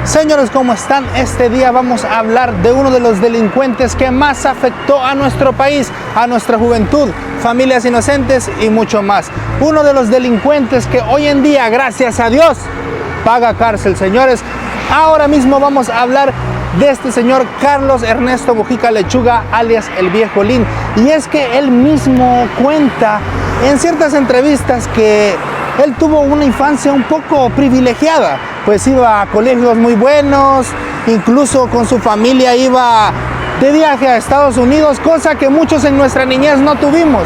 Señores, ¿cómo están? Este día vamos a hablar de uno de los delincuentes que más afectó a nuestro país, a nuestra juventud, familias inocentes y mucho más. Uno de los delincuentes que hoy en día, gracias a Dios, paga cárcel. Señores, ahora mismo vamos a hablar de este señor Carlos Ernesto Mojica Lechuga, alias El Viejo Lin. Y es que él mismo cuenta en ciertas entrevistas que él tuvo una infancia un poco privilegiada, pues iba a colegios muy buenos, incluso con su familia iba de viaje a Estados Unidos, cosa que muchos en nuestra niñez no tuvimos.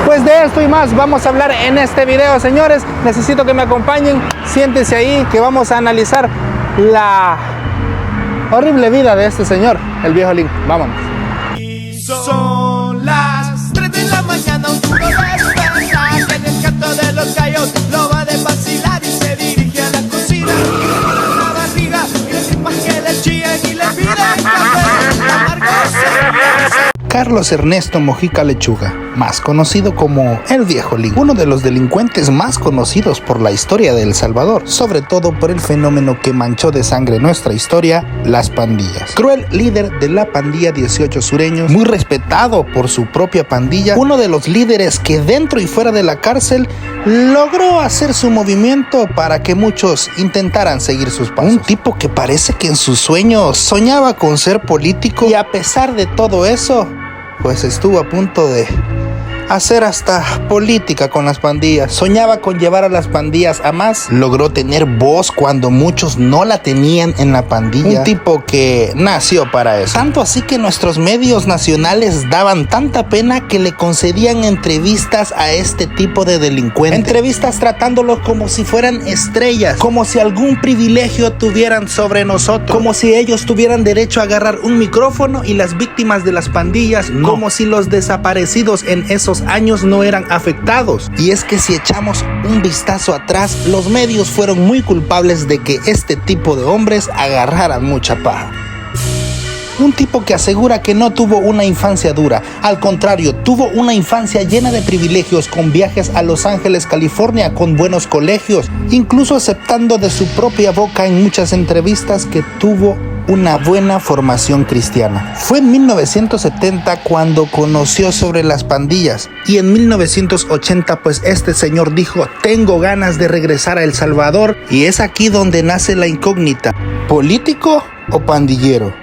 Pues de esto y más vamos a hablar en este video, señores. Necesito que me acompañen, siéntense ahí, que vamos a analizar la horrible vida de este señor, El Viejo Lin. Vámonos. Son las 3 de la mañana, un duro despertar. En el canto de los gallos lo va de vacilar y se dirige a la cocina. La barriga y le tripas que le chillan y le piden café amargo. Carlos Ernesto Mojica Lechuga, más conocido como El Viejo Lin, uno de los delincuentes más conocidos por la historia de El Salvador, sobre todo por el fenómeno que manchó de sangre nuestra historia, las pandillas. Cruel líder de la pandilla 18 Sureños, muy respetado por su propia pandilla, uno de los líderes que dentro y fuera de la cárcel logró hacer su movimiento para que muchos intentaran seguir sus pasos. Un tipo que parece que en sus sueños soñaba con ser político y a pesar de todo eso, pues estuvo a punto de hacer hasta política con las pandillas. Soñaba con llevar a las pandillas a más. Logró tener voz cuando muchos no la tenían en la pandilla. Un tipo que nació para eso. Tanto así que nuestros medios nacionales daban tanta pena que le concedían entrevistas a este tipo de delincuentes. Entrevistas tratándolos como si fueran estrellas, como si algún privilegio tuvieran sobre nosotros, como si ellos tuvieran derecho a agarrar un micrófono y las víctimas de las pandillas no, como si los desaparecidos en esos años no eran afectados. Y es que si echamos un vistazo atrás, los medios fueron muy culpables de que este tipo de hombres agarraran mucha paja. Un tipo que asegura que no tuvo una infancia dura, al contrario, tuvo una infancia llena de privilegios, con viajes a Los Ángeles, California, con buenos colegios, incluso aceptando de su propia boca en muchas entrevistas que tuvo una buena formación cristiana. Fue en 1970 cuando conoció sobre las pandillas y en 1980 pues este señor dijo: tengo ganas de regresar a El Salvador, y es aquí donde nace la incógnita: ¿político o pandillero?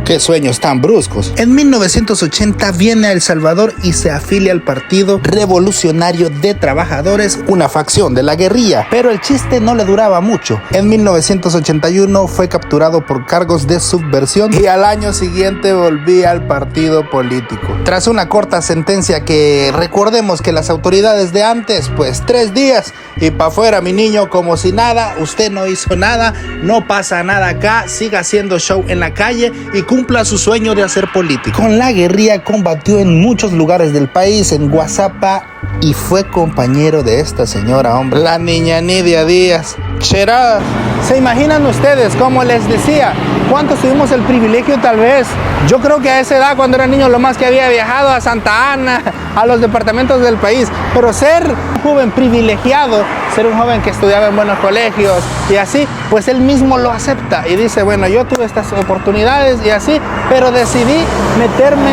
¡Qué sueños tan bruscos! En 1980 viene a El Salvador y se afilia al Partido Revolucionario de Trabajadores, una facción de la guerrilla. Pero el chiste no le duraba mucho. En 1981 fue capturado por cargos de subversión y al año siguiente volvía al partido político. Tras una corta sentencia que recordemos que las autoridades de antes, pues 3 días y pa' afuera, mi niño, como si nada, usted no hizo nada, no pasa nada acá, siga haciendo show en la calle y cumpla su sueño de hacer política. Con la guerrilla combatió en muchos lugares del país, en Guazapa, y fue compañero de esta señora, hombre, la niña Nidia Díaz. Cherada. ¿Se imaginan ustedes, como les decía, cuántos tuvimos el privilegio? Tal vez, yo creo que a esa edad, cuando era niño, lo más que había viajado a Santa Ana, a los departamentos del país. Pero ser un joven privilegiado, ser un joven que estudiaba en buenos colegios y así, pues él mismo lo acepta y dice: bueno, yo tuve estas oportunidades y así, pero decidí meterme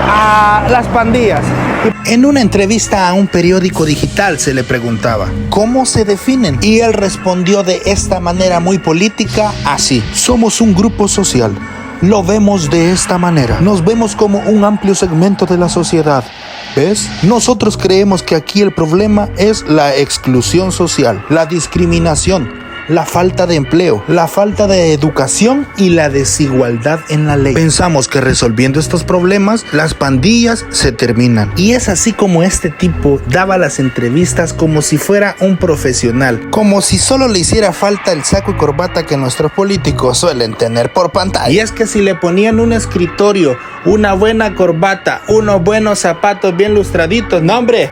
a las pandillas. En una entrevista a un periódico digital se le preguntaba: ¿cómo se definen? Y él respondió de esta manera muy política, así: somos un grupo social. Lo vemos de esta manera. Nos vemos como un amplio segmento de la sociedad. ¿Ves? Nosotros creemos que aquí el problema es la exclusión social, la discriminación, la falta de empleo, la falta de educación y la desigualdad en la ley. Pensamos que resolviendo estos problemas, las pandillas se terminan. Y es así como este tipo daba las entrevistas como si fuera un profesional, como si solo le hiciera falta el saco y corbata que nuestros políticos suelen tener por pantalla. Y es que si le ponían un escritorio, una buena corbata, unos buenos zapatos bien lustraditos, no hombre,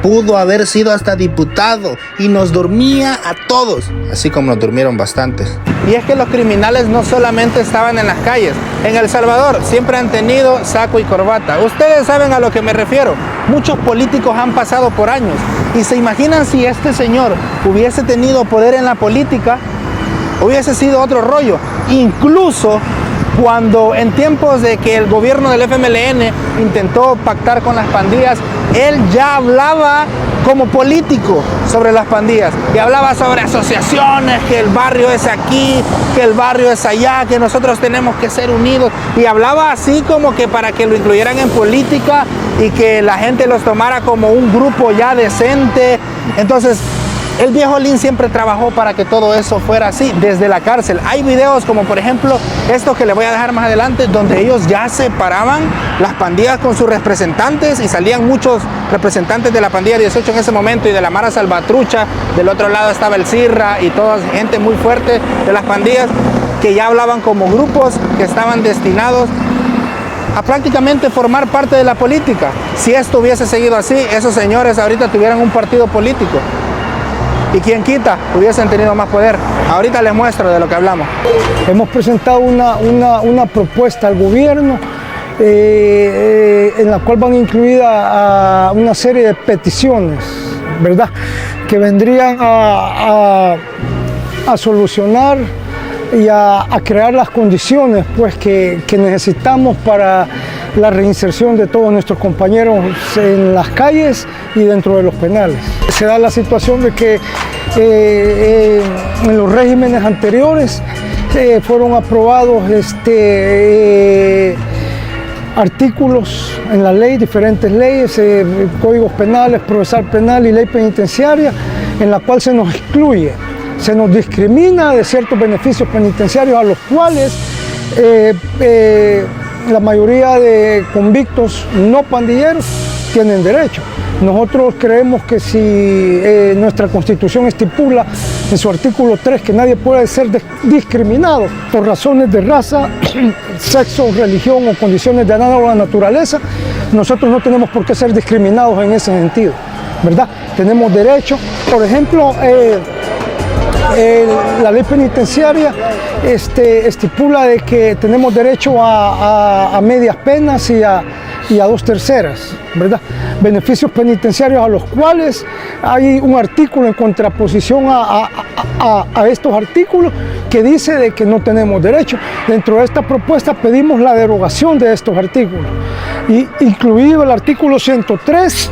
pudo haber sido hasta diputado y nos dormía a todos, así como nos durmieron bastantes. Y es que los criminales no solamente estaban en las calles. En El Salvador siempre han tenido saco y corbata. Ustedes saben a lo que me refiero. Muchos políticos han pasado por años. Y se imaginan si este señor hubiese tenido poder en la política, hubiese sido otro rollo. Incluso cuando en tiempos de que el gobierno del FMLN intentó pactar con las pandillas, él ya hablaba como político sobre las pandillas y hablaba sobre asociaciones, que el barrio es aquí, que el barrio es allá, que nosotros tenemos que ser unidos, y hablaba así como que para que lo incluyeran en política y que la gente los tomara como un grupo ya decente. Entonces el viejo Lin siempre trabajó para que todo eso fuera así, desde la cárcel. Hay videos como por ejemplo esto que le voy a dejar más adelante, donde ellos ya separaban las pandillas con sus representantes y salían muchos representantes de la pandilla 18 en ese momento y de la Mara Salvatrucha. Del otro lado estaba el Sirra y toda gente muy fuerte de las pandillas que ya hablaban como grupos que estaban destinados a prácticamente formar parte de la política. Si esto hubiese seguido así, esos señores ahorita tuvieran un partido político. Y quien quita, hubiesen tenido más poder. Ahorita les muestro de lo que hablamos. Hemos presentado una propuesta al gobierno en la cual van incluidas a una serie de peticiones, ¿verdad? Que vendrían a solucionar y a crear las condiciones pues, que necesitamos para la reinserción de todos nuestros compañeros en las calles y dentro de los penales. Se da la situación de que en los regímenes anteriores fueron aprobados artículos en la ley, diferentes leyes, códigos penales, procesal penal y ley penitenciaria, en la cual se nos excluye, se nos discrimina de ciertos beneficios penitenciarios a los cuales la mayoría de convictos no pandilleros tienen derecho. Nosotros creemos que si nuestra Constitución estipula en su artículo 3 que nadie puede ser discriminado por razones de raza, sexo, religión o condiciones de análoga naturaleza, nosotros no tenemos por qué ser discriminados en ese sentido, ¿verdad? Tenemos derecho, por ejemplo, la ley penitenciaria estipula de que tenemos derecho a medias penas y a 2/3, ¿verdad? Beneficios penitenciarios a los cuales hay un artículo en contraposición a estos artículos que dice de que no tenemos derecho. Dentro de esta propuesta pedimos la derogación de estos artículos, incluido el artículo 103,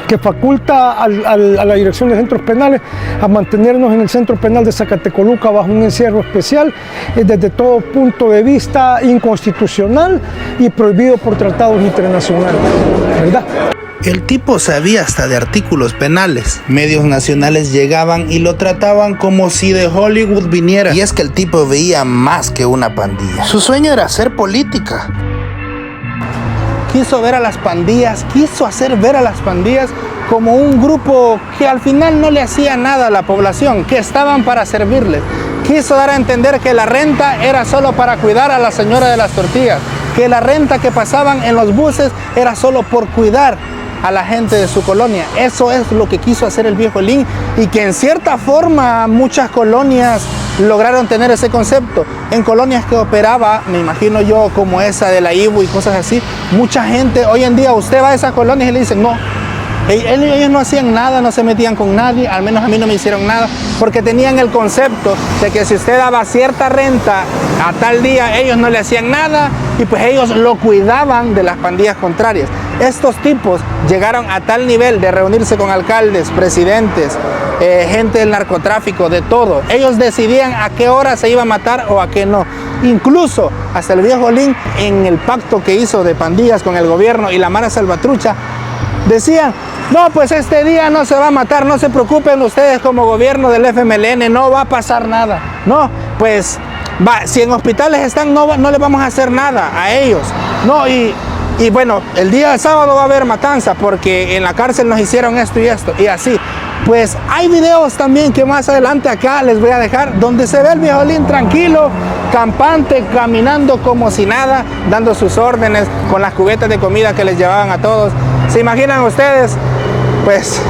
que faculta a la Dirección de Centros Penales a mantenernos en el Centro Penal de Zacatecoluca bajo un encierro especial, desde todo punto de vista inconstitucional y prohibido por tratados internacionales, ¿verdad? El tipo sabía hasta de artículos penales. Medios nacionales llegaban y lo trataban como si de Hollywood viniera. Y es que el tipo veía más que una pandilla. Su sueño era hacer política. Quiso ver a las pandillas, quiso hacer ver a las pandillas como un grupo que al final no le hacía nada a la población, que estaban para servirles. Quiso dar a entender que la renta era solo para cuidar a la señora de las tortillas, que la renta que pasaban en los buses era solo por cuidar a la gente de su colonia. Eso es lo que quiso hacer el viejo Lin, y que en cierta forma muchas colonias lograron tener ese concepto. En colonias que operaba, me imagino yo, como esa de la Ibu y cosas así, mucha gente, hoy en día usted va a esas colonias y le dicen no, ellos no hacían nada, no se metían con nadie, al menos a mí no me hicieron nada, porque tenían el concepto de que si usted daba cierta renta a tal día, ellos no le hacían nada, y pues ellos lo cuidaban de las pandillas contrarias. Estos tipos llegaron a tal nivel de reunirse con alcaldes, presidentes, gente del narcotráfico, de todo. Ellos decidían a qué hora se iba a matar o a qué no. Incluso hasta el viejo Lin, en el pacto que hizo de pandillas con el gobierno y la Mara Salvatrucha, decían, no, pues este día no se va a matar, no se preocupen ustedes como gobierno del FMLN, no va a pasar nada. No, pues si en hospitales están, no les vamos a hacer nada a ellos. No, y bueno, el día de sábado va a haber matanza porque en la cárcel nos hicieron esto y así. Pues hay videos también que más adelante acá les voy a dejar, donde se ve el viejo Lin tranquilo, campante, caminando como si nada, dando sus órdenes con las cubetas de comida que les llevaban a todos. ¿Se imaginan ustedes? Pues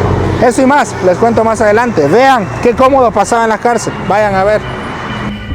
eso y más les cuento más adelante. Vean qué cómodo pasaba en la cárcel, vayan a ver.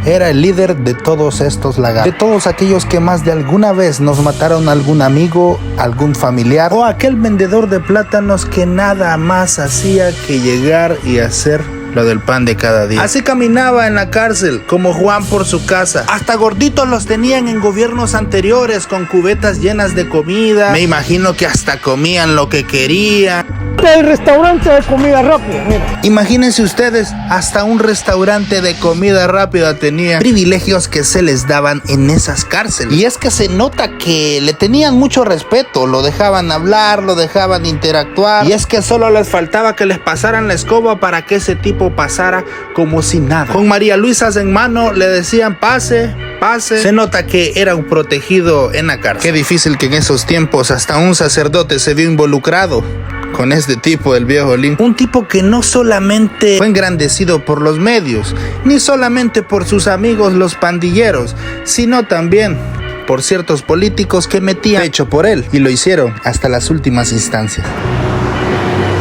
Era el líder de todos estos lagartos, de todos aquellos que más de alguna vez nos mataron a algún amigo, algún familiar, o aquel vendedor de plátanos que nada más hacía que llegar y hacer lo del pan de cada día. Así caminaba en la cárcel, como Juan por su casa. Hasta gorditos los tenían en gobiernos anteriores, con cubetas llenas de comida. Me imagino que hasta comían lo que querían. El restaurante de comida rápida, mira. Imagínense ustedes, hasta un restaurante de comida rápida tenía. Privilegios que se les daban en esas cárceles. Y es que se nota que le tenían mucho respeto, lo dejaban hablar, lo dejaban interactuar. Y es que solo les faltaba que les pasaran la escoba para que ese tipo pasara como si nada. Con María Luisa en mano le decían pase, pase. Se nota que era un protegido en la cárcel. Qué difícil que en esos tiempos hasta un sacerdote se vio involucrado con este tipo del viejo Lin. Un tipo que no solamente fue engrandecido por los medios, ni solamente por sus amigos los pandilleros, sino también por ciertos políticos que metían pecho por él y lo hicieron hasta las últimas instancias.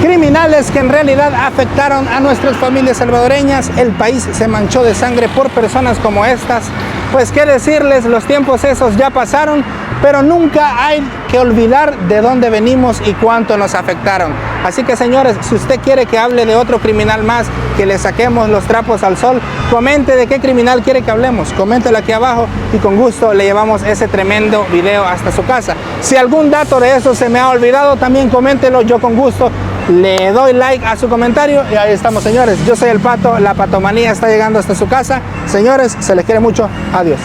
Criminales que en realidad afectaron a nuestras familias salvadoreñas. El país se manchó de sangre por personas como estas. Pues qué decirles, los tiempos esos ya pasaron, pero nunca hay que olvidar de dónde venimos y cuánto nos afectaron. Así que señores, si usted quiere que hable de otro criminal más, que le saquemos los trapos al sol, comente de qué criminal quiere que hablemos, coméntelo aquí abajo y con gusto le llevamos ese tremendo video hasta su casa. Si algún dato de eso se me ha olvidado, también coméntelo, yo con gusto le doy like a su comentario. Y ahí estamos, señores, yo soy el Pato, la patomanía está llegando hasta su casa. Señores, se les quiere mucho, adiós.